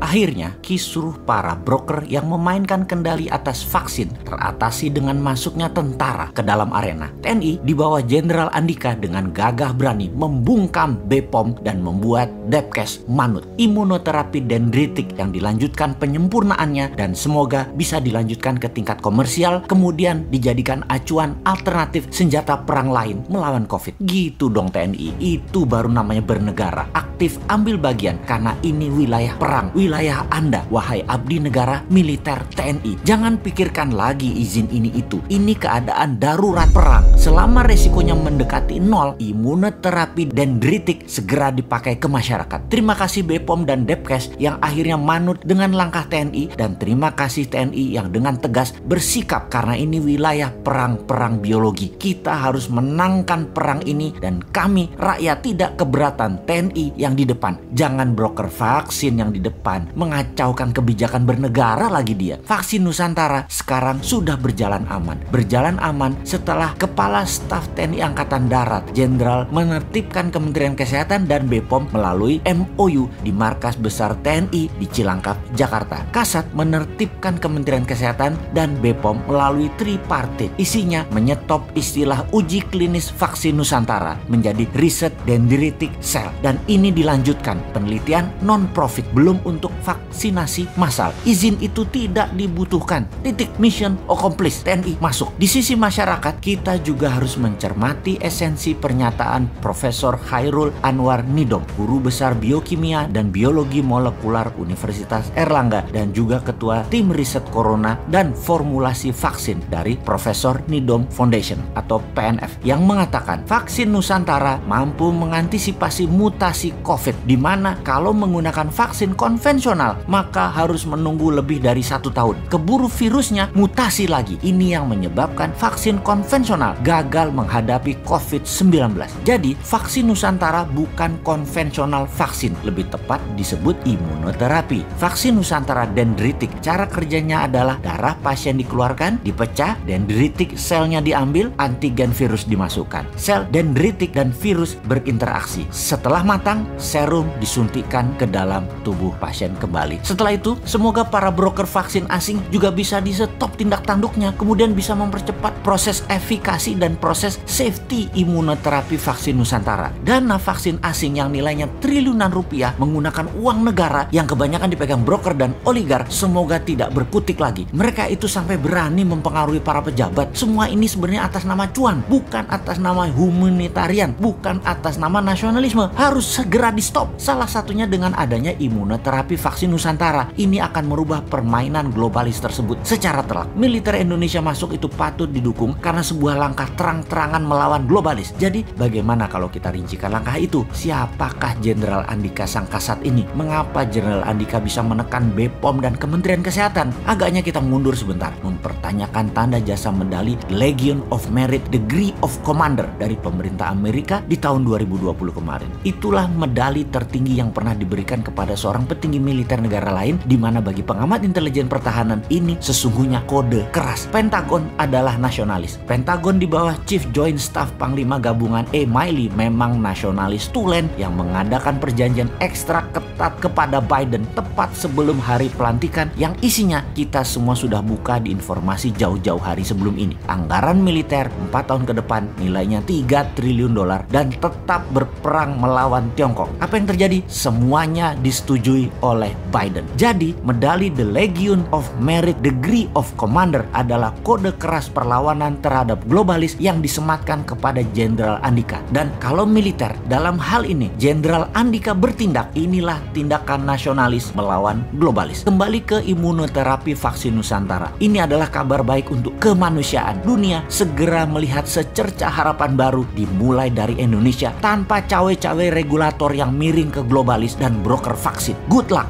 Akhirnya, kisruh para broker yang memainkan kendali atas vaksin teratasi dengan masuknya tentara ke dalam arena. TNI di bawah Jenderal Andika dengan gagah berani membungkam BPOM dan membuat Depkes manut. Imunoterapi dendritik yang dilanjutkan penyempurnaannya dan semoga bisa dilanjutkan ke tingkat komersial, kemudian dijadikan acuan alternatif senjata perang lain melawan COVID. Gitu dong TNI, itu baru namanya bernegara. Aktif ambil bagian karena ini wilayah perang, wilayah Anda, wahai abdi negara militer TNI. Jangan pikirkan lagi izin ini itu. Ini keadaan darurat perang. Selama resikonya mendekati nol, imunoterapi dendritik segera dipakai ke masyarakat. Terima kasih BPOM dan Depkes yang akhirnya manut dengan langkah TNI, dan terima kasih TNI yang dengan tegas bersikap karena ini wilayah perang biologi. Kita harus menangkan perang ini dan kami rakyat tidak keberatan TNI yang di depan. Jangan broker vaksin yang di depan mengacaukan kebijakan bernegara lagi dia. Vaksin Nusantara sekarang sudah berjalan aman. Berjalan aman setelah Kepala Staf TNI Angkatan Darat Jenderal menertibkan Kementerian Kesehatan dan BPOM melalui MOU di Markas Besar TNI di Cilangkap, Jakarta. Kasat menertibkan Kementerian Kesehatan dan BPOM melalui tripartit. Isinya menyetop istilah uji klinis vaksin Nusantara menjadi riset dendritik sel, dan ini dilanjutkan penelitian non-profit belum untuk vaksinasi massal. Izin itu tidak dibutuhkan. Titik, mission accomplished. TNI masuk. Di sisi masyarakat, kita juga harus mencermati esensi pernyataan Profesor Chairul Anwar Nidom, Guru Besar Biokimia dan Biologi Molekular Universitas Erlangga dan juga Ketua Tim Riset Corona dan Formulasi Vaksin dari Profesor Nidom Foundation atau PNF, yang mengatakan vaksin Nusantara mampu mengantisipasi mutasi COVID, di mana kalau menggunakan vaksin konvensional maka harus menunggu lebih dari 1 tahun. Keburu virusnya mutasi lagi. Ini yang menyebabkan vaksin konvensional gagal menghadapi COVID-19. Jadi vaksin Nusantara bukan konvensional vaksin, lebih tepat disebut imunoterapi. Vaksin Nusantara dendritik, cara kerjanya adalah darah pasien dikeluarkan, dipecah, dendritik selnya diambil, antigen virus dimasukkan. Sel dendritik dan virus berinteraksi. Setelah matang, serum disuntikkan ke dalam tubuh pasien kembali. Setelah itu, semoga para broker vaksin asing juga bisa di-stop tindak tanduknya, kemudian bisa mempercepat proses efikasi dan proses safety imunoterapi vaksin Nusantara. Dana vaksin asing yang nilainya triliunan rupiah menggunakan uang negara yang kebanyakan dipegang broker dan oligar semoga tidak berkutik lagi. Mereka itu sampai berani mempengaruhi para pejabat. Semua ini sebenarnya atas nama cuan, bukan atas nama humanitarian, bukan atas nama nasionalisme. Harus segera di-stop. Salah satunya dengan adanya imunoterapi vaksin Nusantara. Ini akan merubah permainan globalis tersebut secara telak. Militer Indonesia masuk itu patut didukung karena sebuah langkah terang-terangan melawan globalis. Jadi bagaimana kalau kita rincikan langkah itu? Siapakah Jenderal Andika sang kasat ini? Mengapa Jenderal Andika bisa menekan BPOM dan Kementerian Kesehatan? Agaknya kita mundur sebentar, mempertanyakan tanda jasa medali Legion of Merit Degree of Commander dari pemerintah Amerika di tahun 2020 kemarin. Itulah medali tertinggi yang pernah diberikan kepada seorang petinggi militer negara lain, di mana bagi pengamat intelijen pertahanan ini sesungguhnya kode keras. Pentagon adalah nasionalis. Pentagon di bawah Chief Joint Staff Panglima Gabungan E. Miley memang nasionalis tulen yang mengadakan perjanjian ekstra ketat kepada Biden tepat sebelum hari pelantikan, yang isinya kita semua sudah buka di informasi jauh-jauh hari sebelum ini. Anggaran militer 4 tahun ke depan nilainya 3 triliun dolar dan tetap berperang melawan Tiongkok. Apa yang terjadi? Semuanya disetujui oleh Biden. Jadi medali The Legion of Merit Degree of Commander adalah kode keras perlawanan terhadap globalis yang disematkan kepada Jenderal Andika. Dan kalau militer dalam hal ini Jenderal Andika bertindak, inilah tindakan nasionalis melawan globalis. Kembali ke imunoterapi vaksin Nusantara. Ini adalah kabar baik untuk kemanusiaan. Dunia segera melihat secercah harapan baru dimulai dari Indonesia tanpa cawe-cawe regulator yang miring ke globalis dan broker vaksin. Good luck.